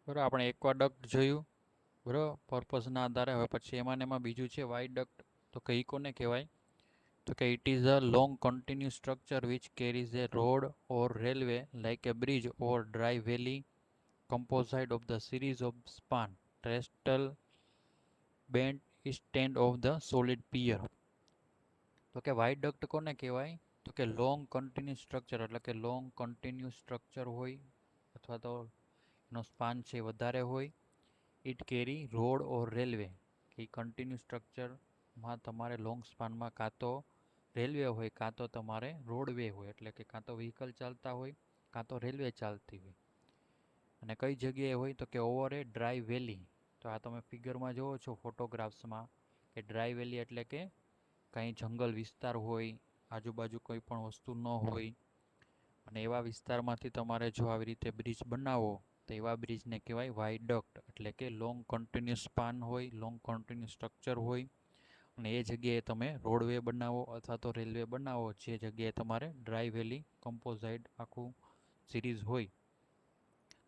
બરાબર, આપણે એક્વાડક્ટ જોયું બરાબર પર્પઝના આધારે. હવે પછી એમાં ને એમાં બીજું છે વાયડક્ટ. તો કે ઈ કોને કહેવાય? તો કે it is a long continuous structure which carries A road or railway like A bridge or dry valley composite of the series of span trestle bent stand of the solid pier. તો કે વાયડક્ટ કોને કહેવાય? તો કે long continuous structure, એટલે કે long continuous structure હોય અથવા તો એનો સ્પાન છે વધારે હોય. It carry road or railway, કે કન્ટિન્યુ સ્ટ્રક્ચરમાં તમારે લોંગ સ્પાનમાં કાં તો રેલવે હોય કાં તો તમારે રોડવે હોય, એટલે કે કાં તો વ્હીકલ ચાલતા હોય કાં તો રેલવે ચાલતી હોય. અને કઈ જગ્યાએ હોય? તો કે ઓવર એ ડ્રાય વેલી. તો આ તમે ફિગરમાં જોવો છો ફોટોગ્રાફ્સમાં, કે ડ્રાય વેલી એટલે કે કાંઈ જંગલ વિસ્તાર હોય, આજુબાજુ કોઈ પણ વસ્તુ ન હોય, અને એવા વિસ્તારમાંથી તમારે જો આવી રીતે બ્રિજ બનાવો તો એવા બ્રિજને કહેવાય વાયડક્ટ, એટલે કે લોંગ કન્ટિન્યુઅસ સ્પાન હોય, લોંગ કન્ટિન્યુઅસ સ્ટ્રક્ચર હોય. અને એ જગ્યાએ તમે રોડવે બનાવો અથવા તો રેલવે બનાવો, જે જગ્યાએ તમારે ડ્રાય વેલી કમ્પોઝાઇટ આખું સિરીઝ હોય,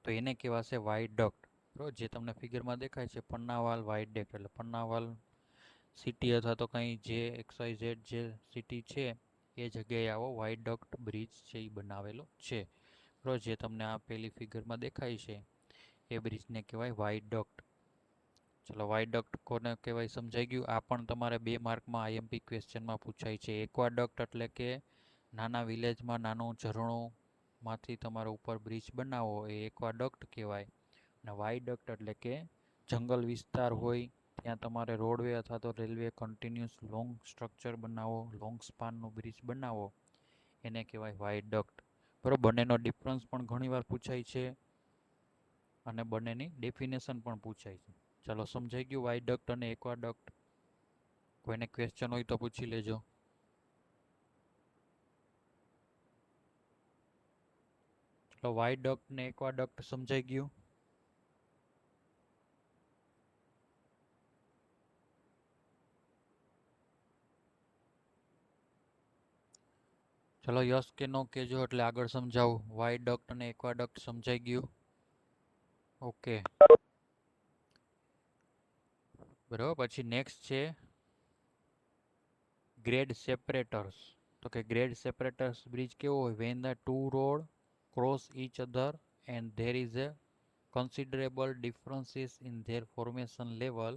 તો એને કહેવાશે વાયડક્ટ. બરાબર, જે તમને ફિગરમાં દેખાય છે પન્નાવાલ વાયડક્ટ, એટલે પન્નાવાલ સિટી અથવા તો કંઈ જે XYZ જે સિટી છે એ જગ્યાએ આવો વાયડક્ટ બ્રિજ છે એ બનાવેલો છે. બરાબર, જે તમને આ પેલી ફિગરમાં દેખાય છે એ બ્રિજને કહેવાય વાયડક્ટ. ચલો, વાયડક્ટ કોને કહેવાય સમજાઈ ગયું. આ પણ તમારે 2 માર્કમાં આઈએમપી ક્વેશ્ચનમાં પૂછાય છે. એક્વાડક્ટ એટલે કે નાના વિલેજમાં નાનું ઝરણું માંથી તમારે ઉપર બ્રિજ બનાવો એ એક્વાડક્ટ કહેવાય. અને વાયડક્ટ એટલે કે જંગલ વિસ્તાર હોય ત્યાં તમારે રોડવે અથવા તો રેલવે કન્ટિન્યુઅસ લોંગ સ્ટ્રક્ચર બનાવો, લોંગ સ્પાનનું બ્રિજ બનાવો, એને કહેવાય વાયડક્ટ. બરાબર, બંનેનો ડિફરન્સ પણ ઘણીવાર પૂછાય છે અને બંનેની ડેફિનેશન પણ પૂછાય છે. ચાલો, સમજાઈ ગયું વાયડક્ટ અને એક્વાડક્ટ? કોઈને ક્વેશ્ચન હોય તો પૂછી લેજો. ચલો, વાયડક્ટ ને એક્વાડક્ટ સમજાઈ ગયું? ચલો, યસ કે નો કહેજો એટલે આગળ સમજાવું. વાયડક્ટ અને એક્વાડક્ટ સમજાઈ ગયું? ઓકે, બરાબર. પછી નેક્સ્ટ છે ગ્રેડ સેપરેટર્સ. તો કે ગ્રેડ સેપરેટર્સ બ્રિજ કેવો હોય? When the two road cross each other and there is a considerable differences in their formation level,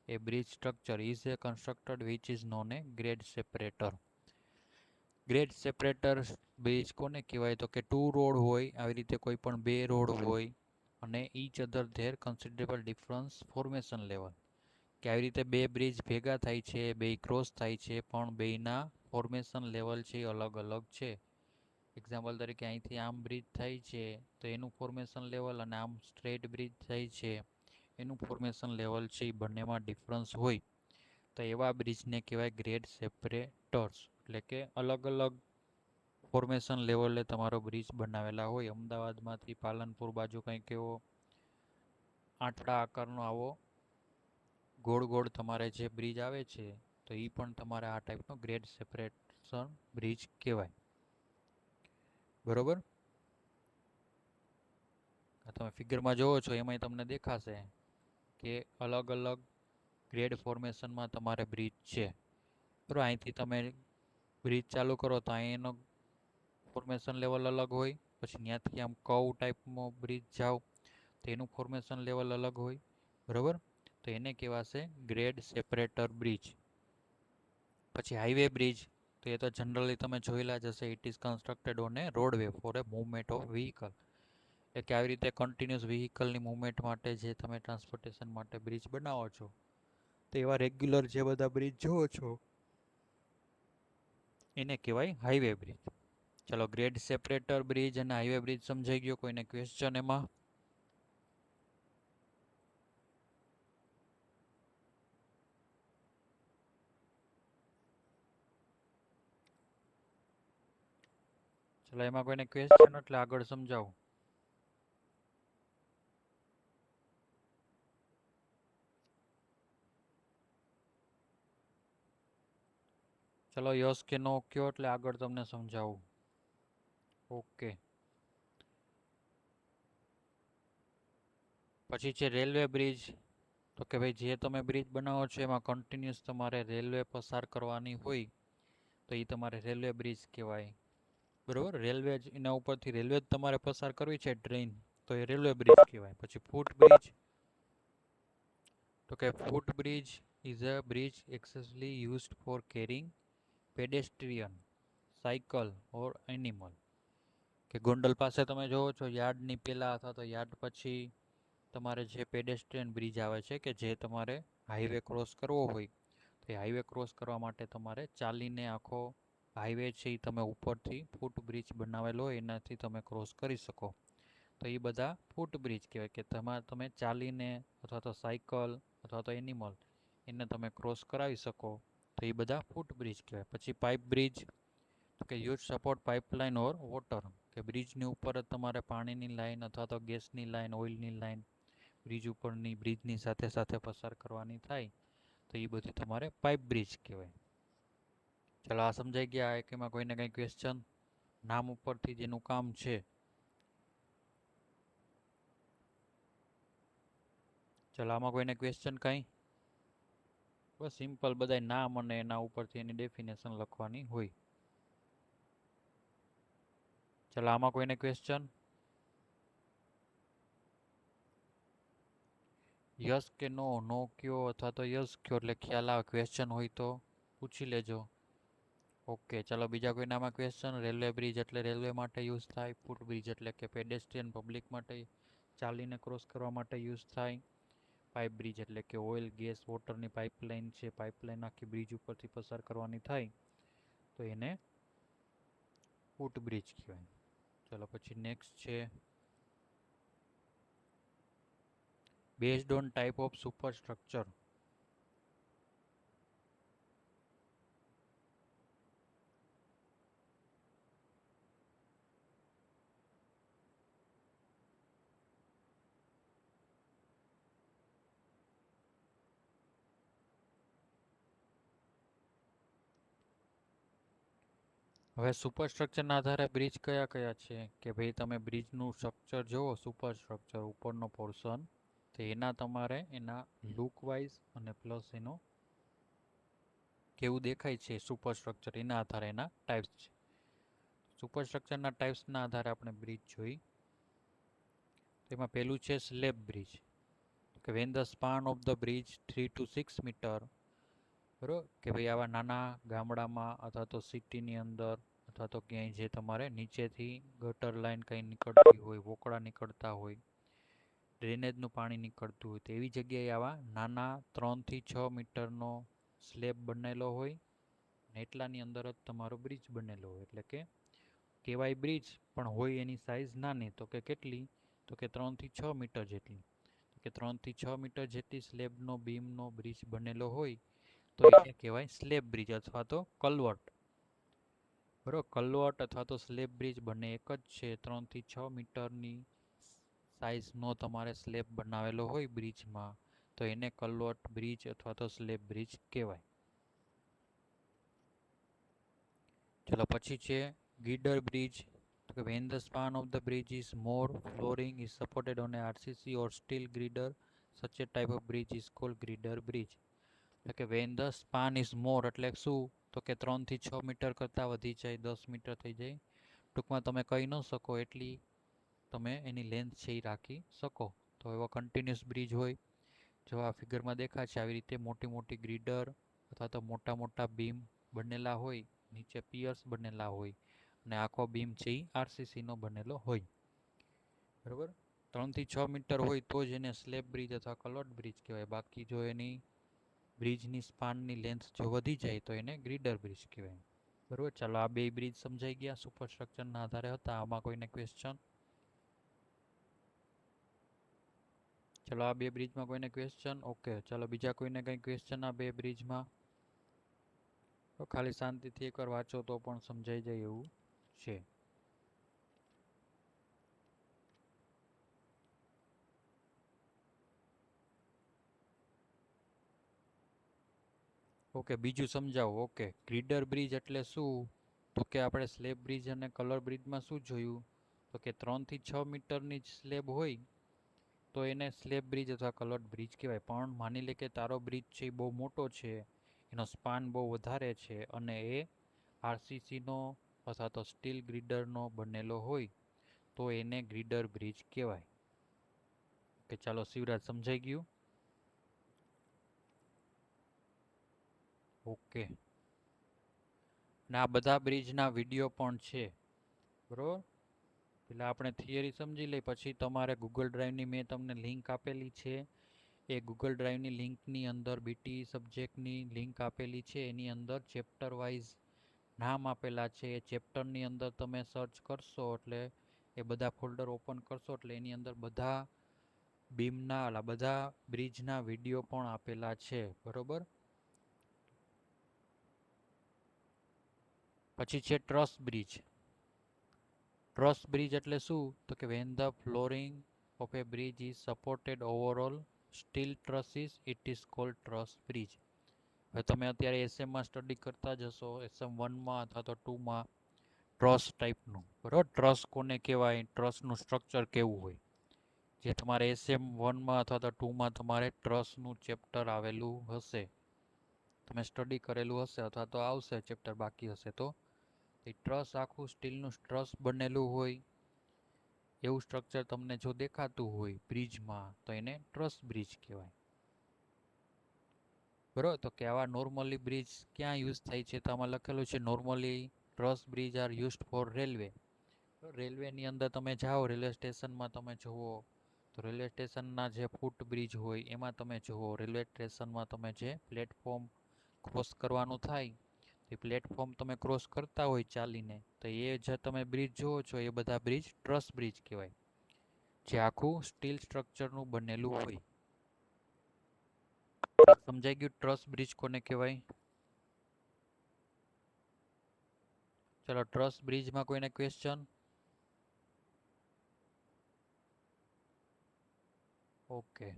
a bridge structure is a constructed which is known a grade separator. Grade separator bridge કોને કહેવાય? તો કે to road હોય, આવી રીતે કોઈ પણ બે રોડ હોય અને each other there considerable difference formation level, કે આવી રીતે બે બ્રિજ ભેગા થાય છે, બે ક્રોસ થાય છે, પણ બેના ફોર્મેશન લેવલ છે અલગ અલગ છે. એક્ઝામ્પલ તરીકે અહીંથી આમ બ્રિજ થાય છે તો એનું ફોર્મેશન લેવલ, અને આમ સ્ટ્રેટ બ્રિજ થાય છે એનું ફોર્મેશન લેવલ છે એ બંનેમાં ડિફરન્સ હોય, તો એવા બ્રિજને કહેવાય ગ્રેડ સેપરેટર્સ. એટલે કે અલગ અલગ ફોર્મેશન લેવલે તમારો બ્રિજ બનાવેલા હોય. અમદાવાદમાંથી પાલનપુર બાજુ કંઈક એવો આંટડા આકારનો આવો ગોળ ગોળ તમારે જે બ્રિજ આવે છે તો એ પણ તમારે આ ટાઈપનો ગ્રેડ સેપરેશન બ્રિજ કહેવાય. બરોબર, તમે ફિગરમાં જોવો છો એમાંય તમને દેખાશે કે અલગ અલગ ગ્રેડ ફોર્મેશનમાં તમારે બ્રિજ છે. બરાબર, અહીંથી તમે બ્રિજ ચાલુ કરો તો અહીં એનો ફોર્મેશન લેવલ અલગ હોય, પછી ત્યાંથી આમ કવ ટાઈપનો બ્રિજ જાઓ તો એનું ફોર્મેશન લેવલ અલગ હોય. બરાબર, તો એને કહેવાશે ગ્રેડ સેપરેટર બ્રિજ. પછી હાઈવે બ્રિજ, તો એ તો જનરલી તમે જોયેલા જ હશે. It is constructed on a roadway for a movement of vehicle, એટલે કે આવી રીતે કન્ટિન્યુઅસ વ્હીકલની મૂવમેન્ટ માટે જે તમે ટ્રાન્સપોર્ટેશન માટે બ્રિજ બનાવો છો, તો એવા રેગ્યુલર જે બધા બ્રિજ જોવો છો એને કહેવાય હાઈવે બ્રિજ. ચલો, ગ્રેડ સેપરેટર બ્રિજ અને હાઈવે બ્રિજ સમજાઈ ગયો. કોઈને ક્વેશ્ચન એમાં? ચલો, એમાં કોઈને ક્વેશ્ચન એટલે આગળ સમજાવું. ચલો, યસ કે નો કયો એટલે આગળ તમને સમજાવું. ઓકે, પછી છે રેલવે બ્રિજ. તો કે ભાઈ જે તમે બ્રિજ બનાવો છો એમાં કન્ટિન્યુઅસ તમારે રેલવે પસાર કરવાની હોય તો એ તમારે રેલવે બ્રિજ કહેવાય. બરોબર, રેલવે જ એના ઉપરથી રેલવે જ તમારે પસાર કરવી છે ટ્રેન, તો એ રેલવે બ્રિજ કહેવાય. પછી ફૂટ બ્રિજ. તો કે foot bridge is a bridge exclusively used for carrying pedestrian, cycle or animal. કે ગોંડલ પાસે તમે જોવો છો યાર્ડની પહેલા અથવા તો યાર્ડ પછી તમારે જે પેડેસ્ટ્રિયન બ્રિજ આવે છે કે જે તમારે હાઈવે ક્રોસ કરવો હોય તો એ હાઈવે ક્રોસ કરવા માટે તમારે ચાલીને આખો હાઈવે છે એ તમે ઉપરથી ફૂટ બ્રિજ બનાવેલો હોય એનાથી તમે ક્રોસ કરી શકો. તો એ બધા ફૂટ બ્રિજ કહેવાય કે તમે ચાલીને અથવા તો સાયકલ અથવા તો એનિમલ એને તમે ક્રોસ કરાવી શકો તો એ બધા ફૂટ બ્રિજ કહેવાય. પછી પાઇપ બ્રિજ. તો કે યુઝ સપોર્ટ પાઇપલાઇન ઓર વોટર. કે બ્રિજની ઉપર જ તમારે પાણીની લાઈન અથવા તો ગેસની લાઈન, ઓઇલની લાઈન બ્રિજ ઉપરની બ્રિજની સાથે સાથે પસાર કરવાની થાય તો એ બધી તમારે પાઇપ બ્રિજ કહેવાય. ચલો આ સમજાઈ ગયા કે એમાં કોઈને કંઈ ક્વેશ્ચન નામ ઉપરથી જેનું કામ છે? ચલો આમાં કોઈને ક્વેશ્ચન કંઈ? બસ સિમ્પલ બધા નામ અને એના ઉપરથી એની ડેફિનેશન લખવાની હોય. ચલો આમાં કોઈને ક્વેશ્ચન? યસ કે નો, નો કયો અથવા તો યસ કયો એટલે ખ્યાલ આવે. ક્વેશ્ચન હોય તો પૂછી લેજો. ઓકે, ચાલો બીજા કોઈના આમાં ક્વેશ્ચન? રેલવે બ્રિજ એટલે રેલવે માટે યુઝ થાય. ફૂટ બ્રિજ એટલે કે પેડેસ્ટ્રિયન પબ્લિક માટે ચાલીને ક્રોસ કરવા માટે યુઝ થાય. પાઇપ બ્રિજ એટલે કે ઓઇલ, ગેસ, વોટરની પાઇપલાઇન છે, પાઇપલાઇન આખી બ્રિજ ઉપરથી પસાર કરવાની થાય તો એને ફૂટ બ્રિજ કહેવાય. ચલો પછી નેક્સ્ટ છે based on type of superstructure. હવે સુપરસ્ટ્રક્ચરના આધારે બ્રિજ કયા કયા છે કે ભાઈ તમે બ્રિજનું સ્ટ્રક્ચર જુઓ, સુપરસ્ટ્રક્ચર ઉપરનો પોર્શન, તો એના તમારે એના લુક વાઇઝ અને પ્લસ એનો કેવું દેખાય છે સુપરસ્ટ્રક્ચર એના આધારે એના ટાઈપ્સ છે. સુપરસ્ટ્રક્ચરના ટાઈપ્સના આધારે આપણે બ્રિજ જોઈ. તેમાં પહેલું છે સ્લેબ બ્રિજ. કે when the span of the bridge 3 to 6 metre. બરોબર, કે ભાઈ આવા નાના ગામડામાં અથવા તો સિટીની અંદર અથવા તો ક્યાંય જે તમારે નીચેથી ગટર લાઈન કંઈ નીકળતી હોય, વોકળા નીકળતા હોય, ડ્રેનેજનું પાણી નીકળતું હોય તો એવી જગ્યાએ આવા નાના 3 થી 6 મીટરનો સ્લેબ બનેલો હોય ને એટલાની અંદર જ તમારો બ્રિજ બનેલો હોય. એટલે કે કહેવાય બ્રિજ પણ હોય એની સાઇઝ નાની. તો કે કેટલી? તો કે 3 થી 6 મીટર જેટલી. કે 3 થી 6 મીટર જેટલી સ્લેબનો બીમનો બ્રિજ બનેલો હોય તો એને કહેવાય સ્લેબ બ્રિજ અથવા તો કલવર્ટ. બરોબર, કલવર્ટ અથવા તો સ્લેબ બ્રિજ બંને એક જ છે. 3 થી 6 મીટરની સાઇઝનો તમારે સ્લેબ બનાવેલો હોય બ્રિજમાં તો એને કલવર્ટ બ્રિજ અથવા તો સ્લેબ બ્રિજ કહેવાય. ચલો પછી છે ગીડર બ્રિજ. તો when the span of the bridge is more, flooring is supported on a RCC or steel girder. Such a type of bridge is called girder bridge. એટલે કે when the span is more એટલે શું? તો કે 3 થી 6 metre કરતાં વધી જાય, 10 મીટર થઈ જાય. ટૂંકમાં તમે કહી ન શકો એટલી તમે એની લેન્થ છે એ રાખી શકો. તો એવો કન્ટિન્યુઅસ બ્રિજ હોય જો આ ફિગરમાં દેખાય છે આવી રીતે મોટી મોટી ગ્રીડર અથવા તો મોટા મોટા બીમ બનેલા હોય, નીચે પિયર્સ બનેલા હોય અને આખો બીમ છે એ આરસીસીનો બનેલો હોય. બરાબર, 3 થી 6 મીટર હોય તો જ એને સ્લેબ બ્રિજ અથવા કલવર્ટ બ્રિજ કહેવાય. બાકી જો એની બ્રિજની સ્પાનની લેન્થ જો વધી જાય તો એને ગ્રીડર બ્રિજ કહેવાય. બરાબર, ચાલો આ બે બ્રિજ સમજાઈ ગયા, સુપરસ્ટ્રક્ચરના આધારે હતા. આમાં કોઈને ક્વેશ્ચન? ચલો આ બે બ્રિજમાં કોઈને ક્વેશ્ચન? ઓકે, ચાલો બીજા કોઈને કંઈ ક્વેશ્ચન આ બે બ્રિજમાં? તો ખાલી શાંતિથી એકવાર વાંચો તો પણ સમજાઈ જાય એવું છે. ઓકે, બીજું સમજાવો. ઓકે, ગ્રીડર બ્રિજ એટલે શું? તો કે આપણે સ્લેબ બ્રિજ અને કલર બ્રિજમાં શું જોયું? તો કે 3 થી 6 મીટરની જ સ્લેબ હોય તો એને સ્લેબ બ્રિજ અથવા કલર્ડ બ્રિજ કહેવાય. પણ માની લે કે તારો બ્રિજ છે એ બહુ મોટો છે, એનો સ્પાન બહુ વધારે છે અને એ આરસીસીનો અથવા તો સ્ટીલ ગ્રીડરનો બનેલો હોય તો એને ગ્રીડર બ્રિજ કહેવાય. કે ચાલો શિવરાજ, સમજાઈ ગયું? ઓકે. અને આ બધા બ્રિજના વિડીયો પણ છે, બરોબર. એટલે આપણે થિયરી સમજી લઈ, પછી તમારે ગૂગલ ડ્રાઈવની મેં તમને લિંક આપેલી છે, એ ગૂગલ ડ્રાઈવની લિંકની અંદર બીટી સબ્જેક્ટની લિંક આપેલી છે, એની અંદર ચેપ્ટર વાઇઝ નામ આપેલા છે. એ ચેપ્ટરની અંદર તમે સર્ચ કરશો એટલે એ બધા ફોલ્ડર ઓપન કરશો એટલે એની અંદર બધા બીમના બધા બ્રિજના વિડીયો પણ આપેલા છે, બરોબર. પછી છે ટ્રસ બ્રિજ. ટ્રસ બ્રિજ એટલે શું? તો કે when the flooring of a bridge is supported overall steel trusses it is called truss bridge. હવે તમે અત્યારે એસએમમાં સ્ટડી કરતા જશો, એસએમ 1માં અથવા તો 2માં, ટ્રસ ટાઈપનું, બરોબર. ટ્રસ કોને કહેવાય, ટ્રસનું સ્ટ્રક્ચર કેવું હોય, જે તમારે એસએમ 1માં અથવા તો 2માં તમારે ટ્રસનું ચેપ્ટર આવેલું હશે, તમે સ્ટડી કરેલું હશે અથવા તો આવશે ચેપ્ટર બાકી હશે તો. એ ટ્રસ આખું સ્ટીલનું ટ્રસ બનેલું હોય એવું સ્ટ્રક્ચર તમને જો દેખાતું હોય બ્રિજમાં તો એને ટ્રસ બ્રિજ કહેવાય, બરોબર. તો કે આવા નોર્મલી બ્રિજ ક્યાં યુઝ થાય છે? તો આમાં લખેલું છે normally truss bridge are used four railway. રેલવેની અંદર તમે જાઓ, રેલવે સ્ટેશનમાં તમે જુઓ તો રેલવે સ્ટેશનના જે ફૂટ બ્રિજ હોય એમાં તમે જુઓ, રેલવે સ્ટેશનમાં તમે જે પ્લેટફોર્મ ક્રોસ કરવાનું થાય, એ પ્લેટફોર્મ તમે ક્રોસ કરતા હોય ચાલીને, તો એ જે તમે બ્રિજ જુઓ છો એ બધા બ્રિજ ટ્રસ બ્રિજ કહેવાય, જે આખું સ્ટીલ સ્ટ્રક્ચરનું બનેલું હોય. સમજાઈ ગયું ટ્રસ બ્રિજ કોને કહેવાય? ચલો, ટ્રસ બ્રિજમાં કોઈને ક્વેશ્ચન? ઓકે,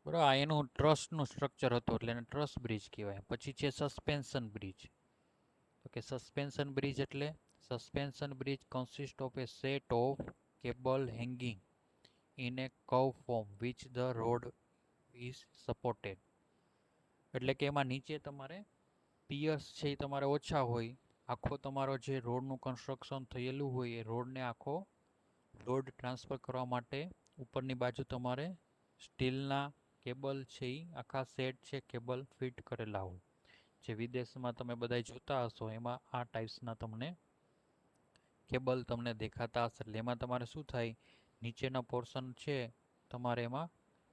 બરાબર. આ એનું ટ્રસનું સ્ટ્રક્ચર હતું એટલે એને ટ્રસ બ્રિજ કહેવાય. પછી છે સસ્પેન્શન બ્રિજ. તો કે સસ્પેન્શન બ્રિજ એટલે suspension bridge consist of A set of cable hanging in A curve form which the road is supported. એટલે કે એમાં નીચે તમારે પિયર્સ છે એ તમારે ઓછા હોય, આખો તમારો જે રોડનું કન્સ્ટ્રક્શન થયેલું હોય એ રોડને આખો લોડ ટ્રાન્સફર કરવા માટે ઉપરની બાજુ તમારે સ્ટીલના કેબલ છે એ આખા સેટ છે કેબલ ફિટ કરેલા હોય, જે વિદેશમાં તમે બધા જોતા હશો એમાં આ ટાઈપ્સના તમને કેબલ તમને દેખાતા હશે. એટલે એમાં તમારે શું થાય, નીચેના પોર્શન છે તમારે એમાં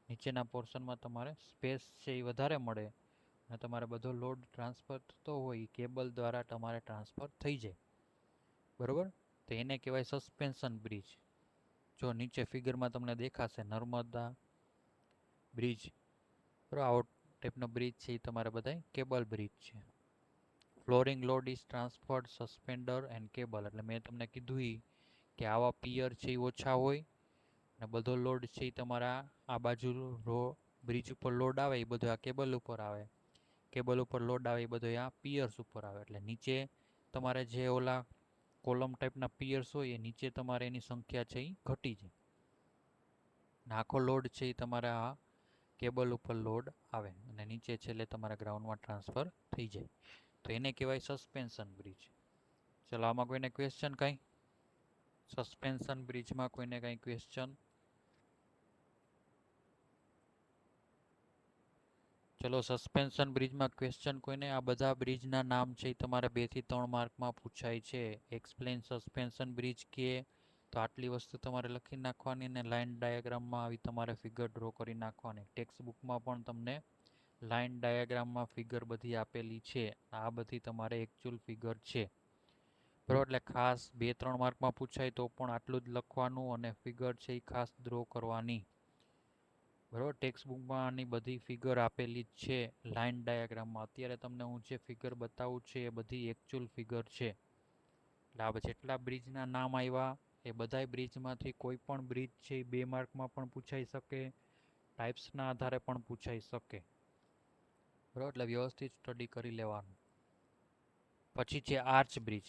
નીચેના પોર્શનમાં તમારે સ્પેસ છે એ વધારે મળે અને તમારે બધો લોડ ટ્રાન્સફર થતો હોય એ કેબલ દ્વારા તમારે ટ્રાન્સફર થઈ જાય, બરોબર. તો એને કહેવાય સસ્પેન્શન બ્રિજ. જો નીચે ફિગરમાં તમને દેખાશે નર્મદા બ્રિજ, બરાબર. આવો ટાઈપનો બ્રિજ છે એ તમારે બધા કેબલ બ્રિજ છે. Flooring load is transferred suspender and cable. એટલે મેં તમને કીધું કે આવા પિયર છે એ ઓછા હોય અને બધો લોડ છે એ તમારા આ બાજુ બ્રિજ ઉપર લોડ આવે એ બધો આ કેબલ ઉપર આવે, કેબલ ઉપર લોડ આવે એ બધો આ પિયર્સ ઉપર આવે. એટલે નીચે તમારે જે ઓલા કોલમ ટાઈપના પિયર્સ હોય એ નીચે તમારે એની સંખ્યા છે એ ઘટી જાય, આખો લોડ છે એ તમારા આ કેબલ ઉપર લોડ આવે અને નીચે છેલ્લે તમારા ગ્રાઉન્ડમાં ટ્રાન્સફર થઈ જાય, તો એને કહેવાય સસ્પેન્શન બ્રિજ. ચલો, આમાં કોઈને ક્વેશ્ચન કાંઈ? સસ્પેન્શન બ્રિજમાં કોઈને કાંઈ ક્વેશ્ચન? ચલો, સસ્પેન્શન બ્રિજમાં ક્વેશ્ચન કોઈને? આ બધા બ્રિજના નામ છે એ તમારે 2 થી 3 માર્કમાં પૂછાય છે. એક્સપ્લેન સસ્પેન્શન બ્રિજ કે તો આટલી વસ્તુ તમારે લખી નાખવાની અને લાઇન ડાયાગ્રામમાં આવી તમારે ફિગર ડ્રો કરી નાખવાની. ટેક્સ્ટ બુકમાં પણ તમને લાઇન ડાયાગ્રામમાં ફિગર બધી આપેલી છે, આ બધી તમારે એકચ્યુઅલ ફિગર છે, બરાબર. એટલે ખાસ 2-3 માર્કમાં પૂછાય તો પણ આટલું જ લખવાનું અને ફિગર છે એ ખાસ ડ્રો કરવાની, બરાબર. ટેક્સ્ટ બુકમાં આની બધી ફિગર આપેલી જ છે લાઇન ડાયાગ્રામમાં. અત્યારે તમને હું જે ફિગર બતાવું છું એ બધી એકચ્યુઅલ ફિગર છે. એટલે આ જેટલા બ્રિજના નામ આવ્યા એ બધા બ્રિજમાંથી કોઈ પણ બ્રિજ છે એ 2 માર્કમાં પણ પૂછાઈ શકે, ટાઈપ્સના આધારે પણ પૂછાઈ શકે, બરાબર. એટલે વ્યવસ્થિત સ્ટડી કરી લેવાનું. પછી છે આર્ચ બ્રિજ.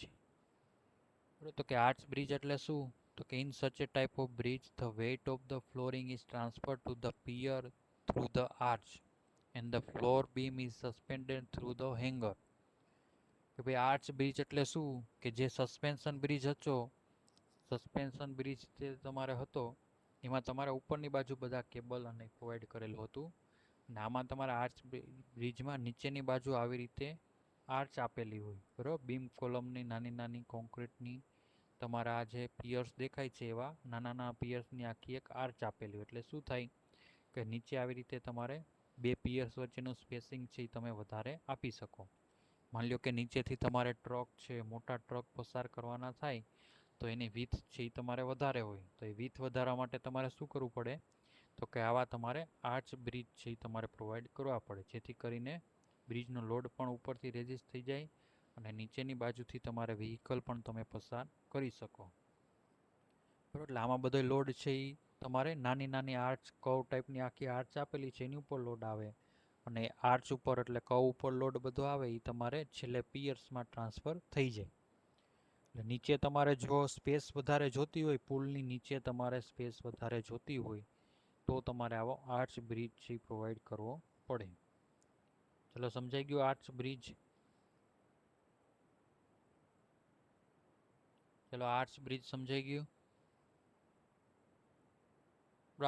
બરાબર. તો કે આર્ચ બ્રિજ એટલે શું? તો કે in such a type of bridge, the weight of the flooring is transferred to the pier through the arch and the floor beam is suspended through the hanger. કે ભાઈ arch bridge એટલે શું કે જે સસ્પેન્શન બ્રિજ હતો, suspension bridge જે તમારે હતો એમાં તમારે ઉપરની બાજુ બધા કેબલ અને પ્રોવાઈડ કરેલું હતું, અને આમાં તમારા આર્ચ બ્રિજમાં નીચેની બાજુ આવી રીતે આર્ચ આપેલી હોય, બરાબર. બીમ કોલમની નાની નાની કોન્ક્રીટની તમારા આ જે પિયર્સ દેખાય છે એવા નાના નાના પિયર્સની આખી એક આર્ચ આપેલી હોય, એટલે શું થાય કે નીચે આવી રીતે તમારે બે પિયર્સ વચ્ચેનું સ્પેસિંગ છે એ તમે વધારે આપી શકો. માની લો કે નીચેથી તમારે ટ્રક છે, મોટા ટ્રક પસાર કરવાના થાય તો એની વિથ છે એ તમારે વધારે હોય, તો એ વિથ વધારવા માટે તમારે શું કરવું પડે, તો કે આવા તમારે આર્ચ બ્રિજ છે એ તમારે પ્રોવાઈડ કરવા પડે, જેથી કરીને બ્રિજનો લોડ પણ ઉપરથી રેઝિસ્ટ થઈ જાય અને નીચેની બાજુથી તમારે વ્હીકલ પણ તમે પસાર કરી શકો. બરાબર. એટલે આમાં બધો લોડ છે એ તમારે નાની નાની આર્ચ કર્વ ટાઈપની આખી આર્ચ આપેલી છે એની ઉપર લોડ આવે, અને આર્ચ ઉપર એટલે કર્વ ઉપર લોડ બધો આવે એ તમારે છેલ્લે પિયર્સમાં ટ્રાન્સફર થઈ જાય. એટલે નીચે તમારે જો સ્પેસ વધારે જોતી હોય, પુલની નીચે તમારે સ્પેસ વધારે જોતી હોય તો તમારે આવો આર્ચ બ્રિજ છે પ્રોવાઈડ કરવો પડે. ચલો સમજાઈ ગયું આર્ચ બ્રિજ? ચલો આર્ચ બ્રિજ સમજાઈ ગયું?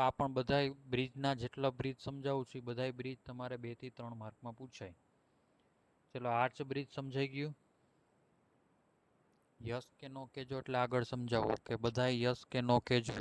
આ પણ બધા બ્રિજના જેટલા બ્રિજ સમજાવું છું એ બધા બ્રિજ તમારે 2 થી 3 માર્કમાં પૂછાય. ચલો આર્ચ બ્રિજ સમજાઈ ગયું? યસ કે નો કેજો એટલે આગળ સમજાવો, કે બધા યસ કે નો કેજો.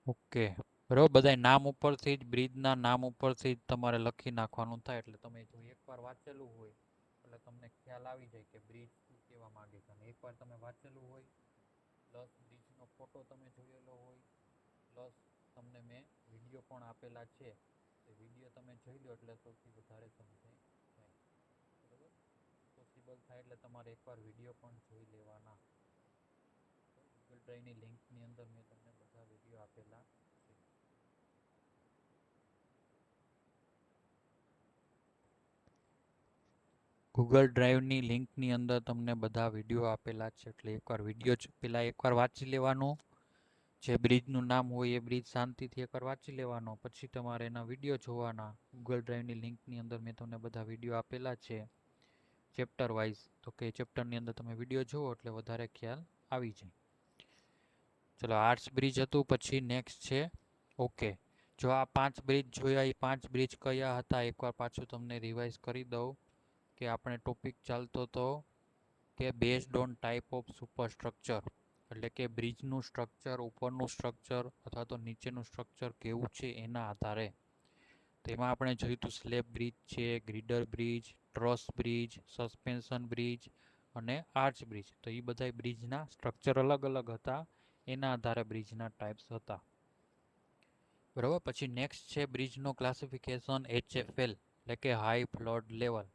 ઓકે, બરાબર. બધા નામ ઉપરથી જ, બ્રિજના નામ ઉપરથી જ તમારે લખી નાખવાનું થાય, એટલે તમે જો એકવાર વાંચેલું હોય એટલે તમને ખ્યાલ આવી જાય કે બ્રિજ શું કહેવા માંગે છે. અને એકવાર તમે વાંચેલું હોય પ્લસ બ્રિજનો ફોટો તમે જોયેલો હોય પ્લસ તમને મેં વિડીયો પણ આપેલા છે, એ વિડીયો તમે જોઈ લો એટલે સૌથી વધારે સમજાઈ જાય. બરાબર. પોસિબલ થાય એટલે તમારે એકવાર વિડીયો પણ જોઈ લેવાના. ગૂગલ ડ્રાઈવની લિંકની અંદર મેં તમને બધા વિડીયો આપેલા છે. ગૂગલ ડ્રાઈવની લિંકની અંદર તમને બધા વિડીયો આપેલા છે, એટલે એકવાર વિડીયો પહેલાં એકવાર વાંચી લેવાનું. જે બ્રિજનું નામ હોય એ બ્રિજ શાંતિથી એકવાર વાંચી લેવાનો, પછી તમારે એના વિડીયો જોવાના. ગૂગલ ડ્રાઈવની લિંકની અંદર મેં તમને બધા વિડીયો આપેલા છે ચેપ્ટર વાઇઝ, તો કે ચેપ્ટરની અંદર તમે વિડીયો જુઓ એટલે વધારે ખ્યાલ આવી જાય. ચલો આર્ચ બ્રિજ હતું, પછી નેક્સ્ટ છે ઓકે. જો આ 5 બ્રિજ જોયા, એ 5 બ્રિજ કયા હતા એકવાર પાછું તમને રિવાઇઝ કરી દઉં. કે આપણે ટોપિક ચાલતો હતો કે based on type of superstructure, એટલે કે બ્રિજનું સ્ટ્રક્ચર, ઉપરનું સ્ટ્રક્ચર અથવા તો નીચેનું સ્ટ્રક્ચર કેવું છે એના આધારે. તેમાં આપણે જોયું હતું સ્લેબ બ્રિજ છે, girder bridge, truss bridge, suspension bridge અને આર્ચ બ્રિજ. તો એ બધા બ્રિજના સ્ટ્રક્ચર અલગ અલગ હતા, એના આધારે બ્રિજના ટાઈપ્સ હતા. બરાબર. પછી નેક્સ્ટ છે બ્રિજનો ક્લાસિફિકેશન HFL, એટલે કે હાઈ ફ્લડ લેવલ.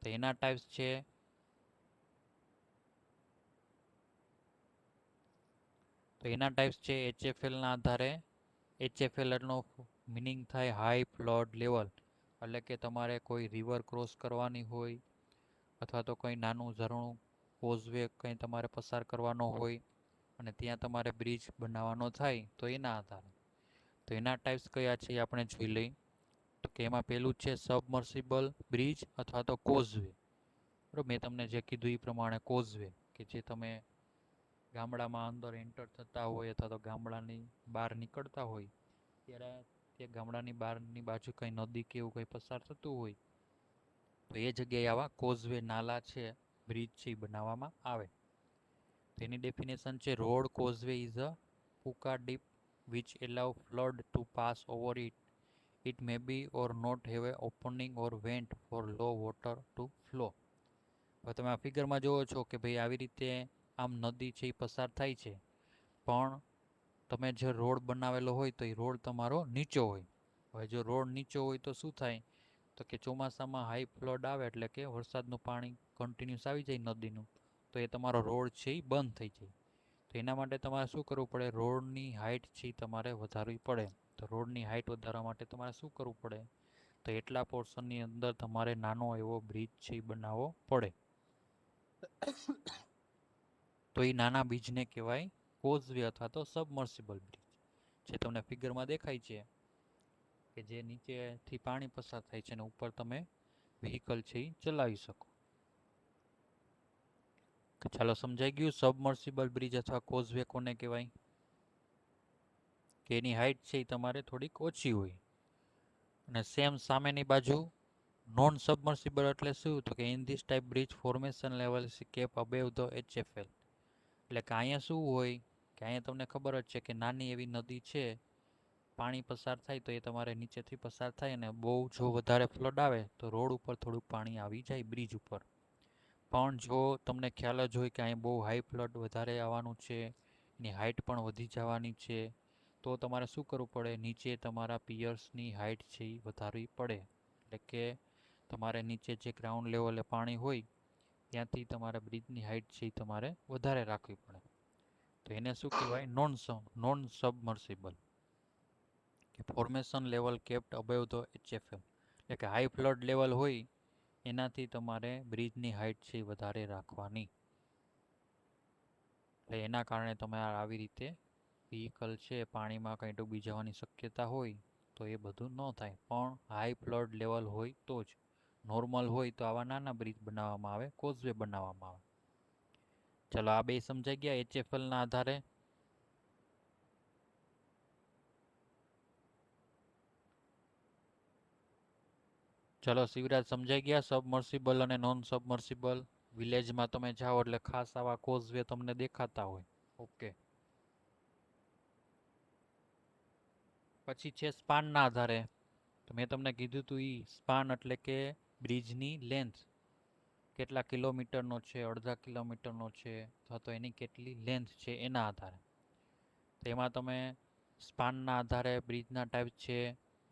તો એના ટાઈપ્સ છે HFL ના આધારે. HFL એટલો મિનિંગ થાય હાઈ ફ્લડ લેવલ, એટલે કે તમારે કોઈ રિવર ક્રોસ કરવાની હોય અથવા તો કોઈ નાનું ઝરણું, કોઝવે કંઈ તમારે પસાર કરવાનો હોય અને ત્યાં તમારે બ્રિજ બનાવવાનો થાય તો એના આધારે. તો એના ટાઈપ્સ કયા છે એ આપણે જોઈ લઈ. તો કે એમાં પહેલું છે સબમર્સિબલ બ્રિજ અથવા તો કોઝવે. બરાબર. મેં તમને જે કીધું એ પ્રમાણે કોઝવે, કે જે તમે ગામડામાં અંદર એન્ટર થતા હોય અથવા તો ગામડાની બહાર નીકળતા હોય ત્યારે તે ગામડાની બહારની બાજુ કંઈ નદી કે એવું કંઈ પસાર થતું હોય તો એ જગ્યાએ આવા કોઝવે, નાલા છે, બ્રિજ છે એ બનાવવામાં આવે. તેની ડેફિનેશન છે road causeway is a puka dip which allow flood to pass over it. It may be or not have a opening or vent for low water to flow. હવે તમે આ ફિગરમાં જોવો છો કે ભાઈ આવી રીતે આમ નદી છે એ પસાર થાય છે, પણ તમે જે રોડ બનાવેલો હોય તો એ રોડ તમારો નીચો હોય. હવે જો રોડ નીચો હોય તો શું થાય, તો કે ચોમાસામાં હાઈ ફ્લડ આવે એટલે કે વરસાદનું પાણી કન્ટિન્યુઅસ આવી જાય નદીનું, તો એ તમારો રોડ છે એ બંધ થઈ જાય. તો એના માટે તમારે શું કરવું પડે, રોડની હાઇટ છે તમારે વધારવી પડે. તો રોડની હાઇટ વધારવા માટે તમારે શું કરવું પડે, તો એટલા પોર્શનની અંદર તમારે નાનો એવો બ્રિજ છે એ બનાવવો પડે. તો એ નાના બ્રિજને કહેવાય કોઝવે અથવા તો સબમર્સિબલ બ્રિજ. જે તમને ફિગરમાં દેખાય છે કે જે નીચેથી પાણી પસાર થાય છે અને ઉપર તમે વ્હીકલ છે એ ચલાવી શકો. ચાલો સમજાઈ ગયું સબમર્સિબલ બ્રિજ અથવા કોઝવે કોને કહેવાય? કે એની હાઈટ છે એ તમારે થોડીક ઓછી હોય. અને સેમ સામેની બાજુ નોન સબમર્સિબલ એટલે શું? તો કે in this type bridge formation level kept above the HFL. એટલે કે અહીંયા શું હોય કે અહીંયા તમને ખબર જ છે કે નાની એવી નદી છે, પાણી પસાર થાય તો એ તમારે નીચેથી પસાર થાય અને બહુ જો વધારે ફ્લડ આવે તો રોડ ઉપર થોડુંક પાણી આવી જાય બ્રિજ ઉપર. પણ જો તમને ખ્યાલ જ હોય કે અહીં બહુ હાઈ ફ્લડ વધારે આવવાનું છે, એની હાઈટ પણ વધી જવાની છે, તો તમારે શું કરવું પડે? નીચે તમારા પિયર્સની હાઈટ છે એ વધારવી પડે. એટલે કે તમારે નીચે જે ગ્રાઉન્ડ લેવલે પાણી હોય ત્યાંથી તમારે બ્રિજની હાઈટ છે એ તમારે વધારે રાખવી પડે. તો એને શું કહેવાય? Non submersible. કે formation level kept above the HFM. એટલે કે હાઈ ફ્લડ લેવલ હોય એનાથી તમારે બ્રિજની હાઈટ છે એ વધારે રાખવાની. એટલે એના કારણે તમે આવી રીતે વ્હીકલ છે પાણીમાં કંઈ ડૂબી જવાની શક્યતા હોય તો એ બધું ન થાય. પણ હાઈ ફ્લડ લેવલ હોય તો જ. નોર્મલ હોય તો આવા નાના બ્રિજ બનાવવામાં આવે, કોઝવે બનાવવામાં આવે. ચલો આ બે સમજાઈ ગયા HFL ના આધારે. ચલો શિવરાજ સમજાઈ ગયા સબમર્સિબલ અને નોન સબમર્સિબલ? વિલેજમાં તમે જાઓ એટલે ખાસ આવા કોઝવે તમને દેખાતા હોય. ઓકે. પછી છે સ્પાનના આધારે. તો મેં તમને કીધું હતું સ્પાન એટલે કે બ્રિજની લેન્થ કેટલા કિલોમીટરનો છે, અડધા કિલોમીટરનો છે, અથવા તો એની કેટલી લેન્થ છે એના આધારે. તેમાં તમે સ્પાનના આધારે બ્રિજના ટાઈપ છે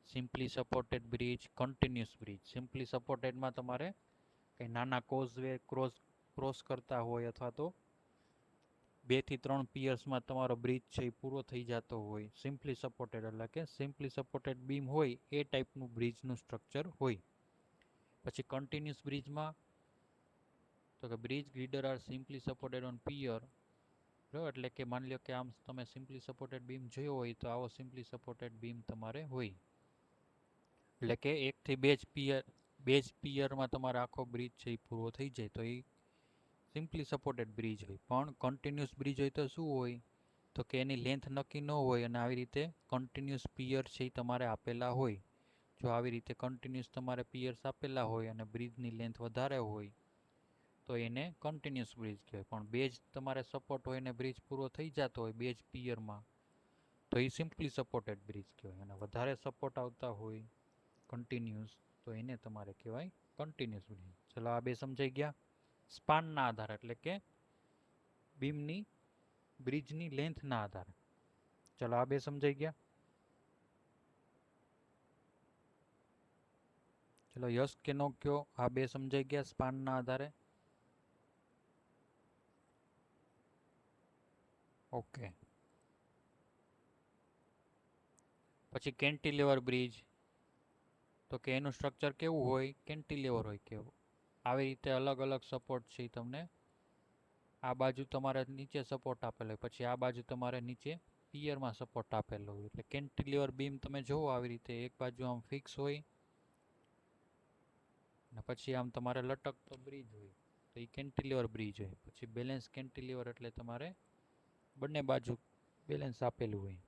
simply supported bridge, continuous bridge. Simply સપોર્ટેડમાં તમારે કંઈ નાના કોઝવે ક્રોસ કરતા હોય અથવા તો 2 થી 3 પિયર્સમાં તમારો બ્રિજ છે એ પૂરો થઈ જતો હોય. સિમ્પલી સપોર્ટેડ એટલે કે સિમ્પલી સપોર્ટેડ બીમ હોય એ ટાઈપનું બ્રિજનું સ્ટ્રક્ચર હોય. પછી કન્ટિન્યુઅસ બ્રિજમાં તો કે bridge girder are simply supported on pier. બરાબર, એટલે કે માની લો કે આમ તમે સિમ્પલી સપોર્ટેડ બીમ જોયો હોય તો આવો સિમ્પલી સપોર્ટેડ બીમ તમારે હોય. એટલે કે 1 થી 2 જ પિયરમાં તમારે આખો બ્રિજ છે એ પૂરો થઈ જાય તો એ સિમ્પલી સપોર્ટેડ બ્રિજ હોય. પણ કન્ટિન્યુઅસ બ્રિજ હોય તો શું હોય? તો કે એની લેન્થ નક્કી ન હોય અને આવી રીતે કન્ટિન્યુઅસ પિયર છે એ તમારે આપેલા હોય. જો આવી રીતે કન્ટિન્યુઅસ તમારે પિયર્સ આપેલા હોય અને બ્રિજની લેન્થ વધારે હોય તો એને કન્ટિન્યુઅસ બ્રિજ કહેવાય. પણ બે જ તમારે સપોર્ટ હોય અને બ્રિજ પૂરો થઈ જતો હોય બે જ પિયરમાં તો એ સિમ્પલી સપોર્ટેડ બ્રિજ કહેવાય. અને વધારે સપોર્ટ આવતા હોય કન્ટિન્યુઅસ તો એને તમારે કહેવાય કન્ટિન્યુઅસ બ્રિજ. ચલો આ બે સમજાઈ ગયા સ્પાનના આધારે એટલે કે બીમની બ્રિજની લેન્થના આધારે. ચલો આ બે સમજાઈ ગયા. ચલો યસ કે નો કયો આ બે સમજાઈ ગયા સ્પાનના આધારે? ઓકે. પછી કેન્ટિલેવર બ્રિજ. તો કે એનું સ્ટ્રક્ચર કેવું હોય? કેન્ટિલેવર હોય. કેવું આવી રીતે અલગ અલગ સપોર્ટ છે તમને આ બાજુ તમારે નીચે સપોર્ટ આપેલો હોય, પછી આ બાજુ તમારે નીચે પિયરમાં સપોર્ટ આપેલો હોય. એટલે કેન્ટિલિવર બીમ તમે જોવો આવી રીતે એક બાજુ આમ ફિક્સ હોય અને પછી આમ તમારે લટકતો બ્રિજ હોય તો એ કેન્ટિલિવર બ્રિજ હોય. પછી બેલેન્સ કેન્ટિલિવર એટલે તમારે બંને બાજુ બેલેન્સ આપેલું હોય.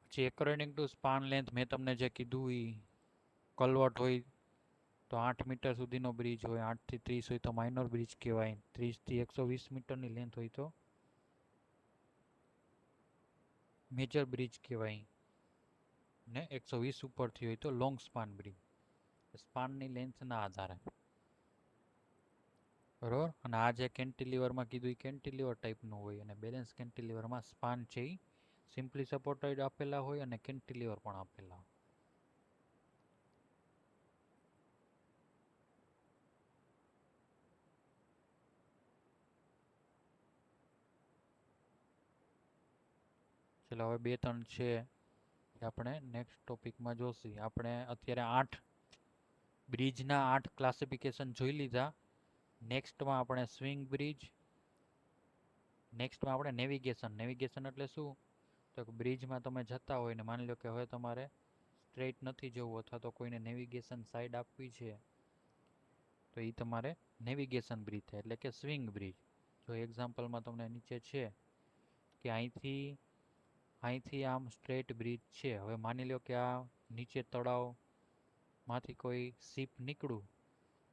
પછી એકોર્ડિંગ ટુ સ્પાન લેન્થ મેં તમને જે કીધું એ કલવટ હોય તો 8 મીટર સુધીનો બ્રિજ હોય, 8 થી 30 હોય તો માઇનર બ્રિજ કહેવાય, 30 થી 120 મીટરની લેન્થ હોય તો મેજર બ્રિજ કહેવાય, ને 120 ઉપરથી હોય તો લોંગ સ્પાન બ્રિજ. સ્પાનની લેન્થના આધારે. બરોબર. અને આ જે કેન્ટિલિવરમાં કીધું એ કેન્ટિલિવર ટાઈપનું હોય અને બેલેન્સ કેન્ટિલિવરમાં સ્પાન છે એ સિમ્પલી સપોર્ટેડ આપેલા હોય અને કેન્ટિલિવર પણ આપેલા હોય. ચલો હવે 2-3 છે આપણે નેક્સ્ટ ટોપિકમાં જોશું. આપણે અત્યારે 8 બ્રિજના 8 ક્લાસિફિકેશન જોઈ લીધા. નેક્સ્ટમાં આપણે સ્વિંગ બ્રિજ, નેક્સ્ટમાં આપણે નેવિગેશન એટલે શું? તો બ્રિજમાં તમે જતા હોય ને માની લો કે હવે તમારે સ્ટ્રેટ નથી જવું અથવા તો કોઈને નેવિગેશન સાઈડ આપવી છે, તો એ તમારે નેવિગેશન બ્રિજ થાય, એટલે કે સ્વિંગ બ્રિજ. જો એક્ઝામ્પલમાં તમને નીચે છે કે અહીંથી આમ સ્ટ્રેટ બ્રિજ છે. હવે માની લો કે આ નીચે તળાવમાંથી કોઈ શિપ નીકળું,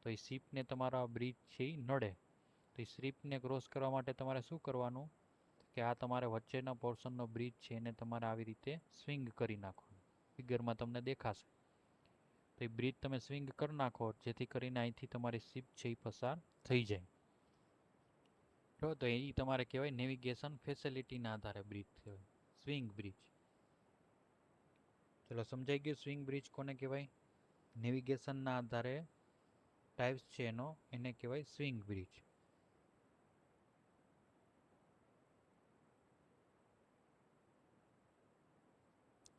તો એ શિપને તમારા બ્રિજ છે એ નડે. તો એ શિપને ક્રોસ કરવા માટે તમારે શું કરવાનું કે આ તમારે વચ્ચેના પોર્શનનો બ્રિજ છે એને તમારે આવી રીતે સ્વિંગ કરી નાખવાનું. ફિગરમાં તમને દેખાશે. તો એ બ્રિજ તમે સ્વિંગ કરી નાખો જેથી કરીને અહીંથી તમારી શિપ છે એ પસાર થઈ જાય. તો એ તમારે કહેવાય નેવિગેશન ફેસિલિટીના આધારે બ્રિજ કહેવાય, સ્વિંગ બ્રિજ. ચલો સમજાઈ ગયું સ્વિંગ બ્રિજ કોને કહેવાય? નેવિગેશનના આધારે ટાઈપ્સ છે એને કહેવાય સ્વિંગ બ્રિજ.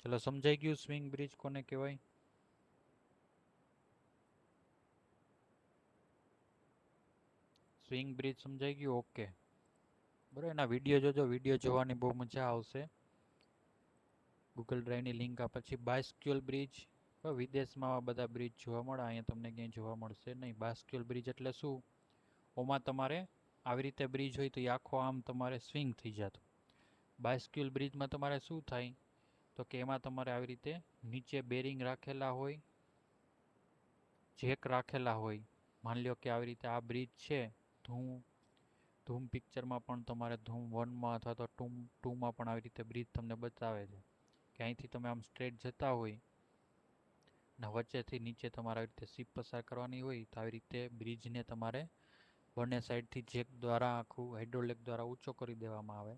ચલો સમજાઈ ગયું સ્વિંગ બ્રિજ કોને કહેવાય? સ્વિંગ બ્રિજ સમજાઈ ગયું? ઓકે, બરાબર. એના વિડીયો જોજો, વિડીયો જોવાની બહુ મજા આવશે. ગૂગલ ડ્રાઈવની લિંક આ પછી. બાયસ્ક્યુઅલ બ્રિજ, વિદેશમાં બધા બ્રિજ જોવા મળે, અહીંયા તમને ક્યાંય જોવા મળશે નહીં. બાયસ્ક્યુઅલ બ્રિજ એટલે શું? ઓમાં તમારે આવી રીતે બ્રિજ હોય તો એ આખો આમ તમારે સ્વિંગ થઈ જતો. બાયસ્ક્યુઅલ બ્રિજમાં તમારે શું થાય તો કે એમાં તમારે આવી રીતે નીચે બેરિંગ રાખેલા હોય, જેક રાખેલા હોય. માની લો કે આવી રીતે આ બ્રિજ છે. ધૂમ પિક્ચરમાં પણ તમારે ધૂમ 1માં અથવા તો 2માં પણ આવી રીતે બ્રિજ તમને બતાવે છે કે અહીંથી તમે આમ સ્ટ્રેટ જતા હોય ને વચ્ચેથી નીચે તમારે આવી રીતે શિપ પસાર કરવાની હોય, તો આવી રીતે બ્રિજને તમારે બંને સાઈડથી જેક દ્વારા આખું હાઇડ્રોલિક દ્વારા ઊંચો કરી દેવામાં આવે,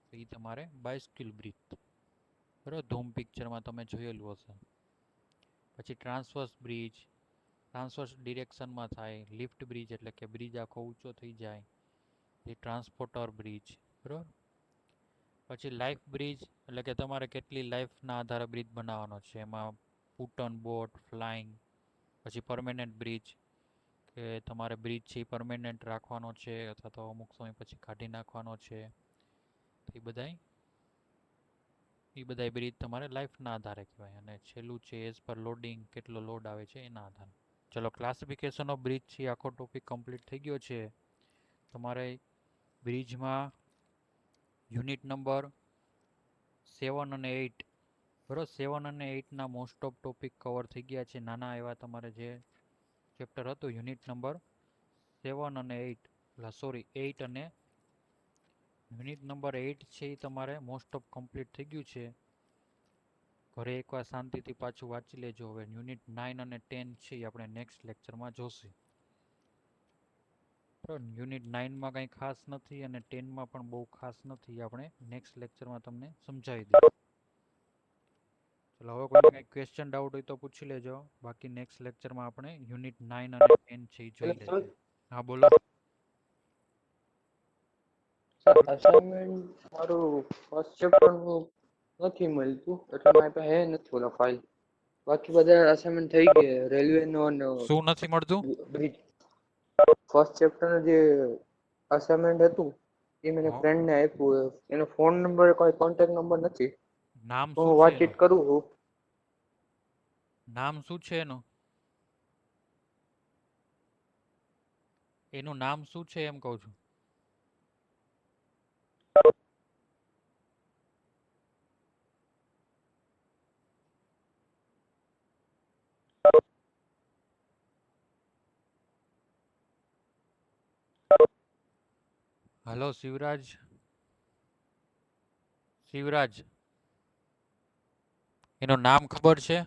તો એ તમારે બાયસ્ક્યુઅલ બ્રિજ. બરાબર, ધૂમ પિક્ચરમાં તમે જોયેલું હશે. પછી ટ્રાન્સવર્સ બ્રિજ, ટ્રાન્સવર્સ ડિરેક્શનમાં થાય. લિફ્ટ બ્રિજ એટલે કે બ્રિજ આખો ઊંચો થઈ જાય, એ ટ્રાન્સપોર્ટર બ્રિજ. બરાબર. પછી લાઈફ બ્રિજ એટલે કે તમારે કેટલી લાઈફના આધારે બ્રિજ બનાવવાનો છે. એમાં પુટ ઓન બોટ, ફ્લાઇંગ. પછી પરમેનન્ટ બ્રિજ કે તમારે બ્રિજ છે એ પરમેનન્ટ રાખવાનો છે અથવા તો અમુક સમય પછી કાઢી નાખવાનો છે. એ બધાય બ્રિજ તમારે લાઈફના આધારે કહેવાય. અને છેલ્લું છે એઝ પર લોડિંગ, કેટલો લોડ આવે છે એના આધારે. ચલો ક્લાસિફિકેશન ઓફ બ્રિજ છે આખો ટોપિક કમ્પ્લીટ થઈ ગયો છે. તમારે બ્રિજમાં યુનિટ નંબર 7 અને 8, બરાબર, 7 અને 8ના મોસ્ટ ઓફ ટોપિક કવર થઈ ગયા છે. નાના એવા તમારે જે ચેપ્ટર હતું યુનિટ નંબર 7 અને 8, સોરી 8 અને યુનિટ નંબર 8 છે એ તમારે મોસ્ટ ઓફ કમ્પ્લીટ થઈ ગયું છે. ઘરે એકવાર શાંતિથી પાછું વાંચી લેજો. હવે યુનિટ 9 અને 10 છે એ આપણે નેક્સ્ટ લેક્ચરમાં જોશું. યુનિટ 9માં કંઈ ખાસ નથી અને 10માં પણ બહુ ખાસ નથી. આપણે નેક્સ્ટ લેક્ચરમાં તમને સમજાવી દઈશું. ચલો હવે કોઈને કંઈ ક્વેશ્ચન ડાઉટ હોય તો પૂછી લેજો. બાકી નેક્સ્ટ લેક્ચરમાં આપણે યુનિટ 9 અને 10 છે એ જોઈ લઈશું. હા બોલો. અસાઇનમેન્ટ મારું ફર્સ્ટ ચેપ્ટરનું નથી મળતું, એટલે મારી પાસે હે નથી ઓલા ફાઇલ. બાકી બધા અસાઇનમેન્ટ થઈ ગયા. રેલવેનો અને શું નથી મળતું? બ્રિજ ફર્સ્ટ ચેપ્ટરનું જે અસાઇનમેન્ટ હતું એ મને ફ્રેન્ડને આપ્યું. એનો ફોન નંબર કોઈ કોન્ટેક્ટ નંબર નથી. નામ હું શું છે વાતચીત એનું? કરું છું. નામ શું છે એનું? એનું નામ શું છે એમ કહું છું. હલો શિવરાજ, શિવરાજ, એનું નામ ખબર છે?